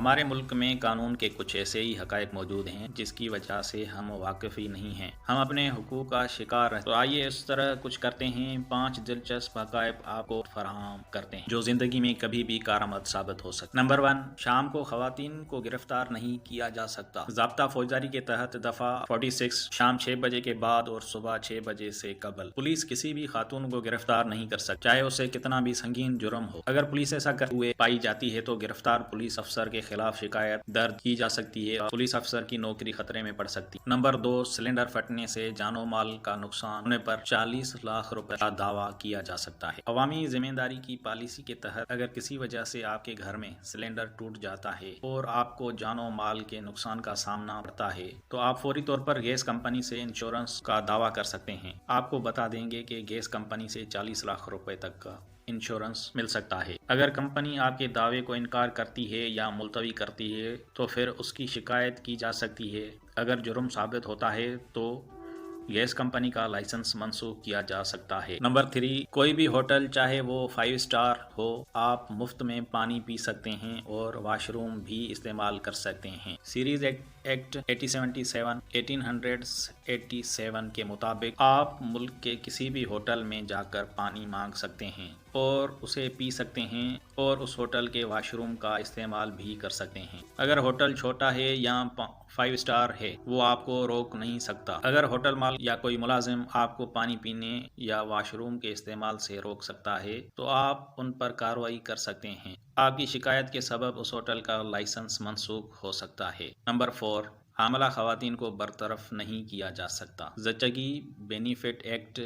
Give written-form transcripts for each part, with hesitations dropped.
ہمارے ملک میں قانون کے کچھ ایسے ہی حقائق موجود ہیں جس کی وجہ سے ہم واقف ہی نہیں ہیں، ہم اپنے حقوق کا شکار ہیں۔ تو آئیے اس طرح کچھ کرتے ہیں، 5 دلچسپ حقائق آپ کو فراہم کرتے ہیں جو زندگی میں کبھی بھی کارآمد ثابت ہو سکتے۔ نمبر 1، شام کو خواتین کو گرفتار نہیں کیا جا سکتا۔ ضابطہ فوجداری کے تحت دفعہ 46 شام 6 بجے کے بعد اور صبح 6 بجے سے قبل پولیس کسی بھی خاتون کو گرفتار نہیں کر سکتی، چاہے اسے کتنا بھی سنگین جرم ہو۔ اگر پولیس ایسا کرتے ہوئے پائی جاتی ہے تو گرفتار پولیس افسر کے خلاف شکایت درج کی جا سکتی ہے اور پولیس افسر کی نوکری خطرے میں پڑ سکتی ہے۔ نمبر 2، سلنڈر پھٹنے سے جان و مال کا نقصان ہونے پر 40 لاکھ روپے کا دعویٰ کیا جا سکتا ہے۔ عوامی ذمہ داری کی پالیسی کے تحت اگر کسی وجہ سے آپ کے گھر میں سلنڈر ٹوٹ جاتا ہے اور آپ کو جان و مال کے نقصان کا سامنا پڑتا ہے تو آپ فوری طور پر گیس کمپنی سے انشورنس کا دعویٰ کر سکتے ہیں۔ آپ کو بتا دیں گے کہ گیس کمپنی سے 40 لاکھ روپے تک کا انشورنس مل سکتا ہے۔ اگر کمپنی آپ کے دعوے کو انکار کرتی ہے یا ملتوی کرتی ہے تو پھر اس کی شکایت کی جا سکتی ہے۔ اگر جرم ثابت ہوتا ہے تو گیس کمپنی کا لائسنس منسوخ کیا جا سکتا ہے۔ نمبر 3، کوئی بھی ہوٹل چاہے وہ 5 اسٹار ہو، آپ مفت میں پانی پی سکتے ہیں اور واش روم بھی استعمال کر سکتے ہیں۔ سیریز ایکٹ 1887 کے مطابق آپ ملک کے کسی بھی ہوٹل میں جا کر پانی مانگ سکتے ہیں اور اسے پی سکتے ہیں اور اس ہوٹل کے واش روم کا استعمال بھی کر سکتے ہیں۔ اگر ہوٹل چھوٹا ہے یا 5 اسٹار ہے، وہ آپ کو روک نہیں سکتا۔ اگر ہوٹل مالک یا کوئی ملازم آپ کو پانی پینے یا واش روم کے استعمال سے روک سکتا ہے تو آپ ان پر کارروائی کر سکتے ہیں۔ آپ کی شکایت کے سبب اس ہوٹل کا لائسنس منسوخ ہو سکتا ہے۔ نمبر 4، حاملہ خواتین کو برطرف نہیں کیا جا سکتا۔ زچگی بینیفٹ ایکٹ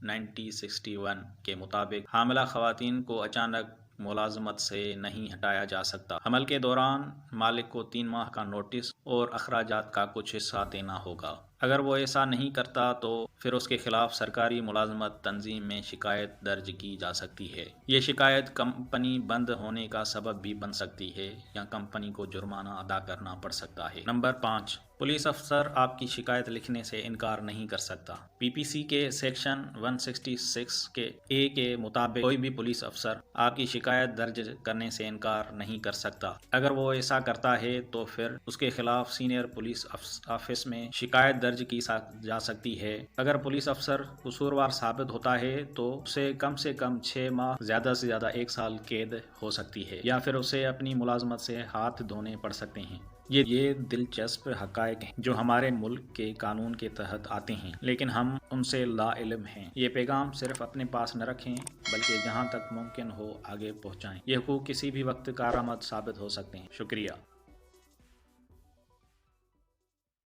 1961 کے مطابق حاملہ خواتین کو اچانک ملازمت سے نہیں ہٹایا جا سکتا۔ حمل کے دوران مالک کو 3 ماہ کا نوٹس اور اخراجات کا کچھ حصہ دینا ہوگا۔ اگر وہ ایسا نہیں کرتا تو پھر اس کے خلاف سرکاری ملازمت تنظیم میں شکایت درج کی جا سکتی ہے۔ یہ شکایت کمپنی بند ہونے کا سبب بھی بن سکتی ہے یا کمپنی کو جرمانہ ادا کرنا پڑ سکتا ہے۔ نمبر 5، پولیس افسر آپ کی شکایت لکھنے سے انکار نہیں کر سکتا۔ پی پی سی کے سیکشن 166 کے اے کے مطابق کوئی بھی پولیس افسر آپ کی شکایت درج کرنے سے انکار نہیں کر سکتا۔ اگر وہ ایسا کرتا ہے تو پھر اس کے خلاف سینئر پولیس آفس میں شکایت درج کی جا سکتی ہے۔ اگر پولیس افسر قصوروار ثابت ہوتا ہے تو اسے کم سے کم 6 ماہ زیادہ سے زیادہ 1 سال قید ہو سکتی ہے یا پھر اسے اپنی ملازمت سے ہاتھ دھونے پڑ سکتے ہیں۔ یہ دلچسپ حقائق ہیں جو ہمارے ملک کے قانون کے تحت آتے ہیں لیکن ہم ان سے لا علم ہیں۔ یہ پیغام صرف اپنے پاس نہ رکھیں بلکہ جہاں تک ممکن ہو آگے پہنچائیں۔ یہ حقوق کسی بھی وقت کارآمد ثابت ہو سکتے ہیں۔ شکریہ۔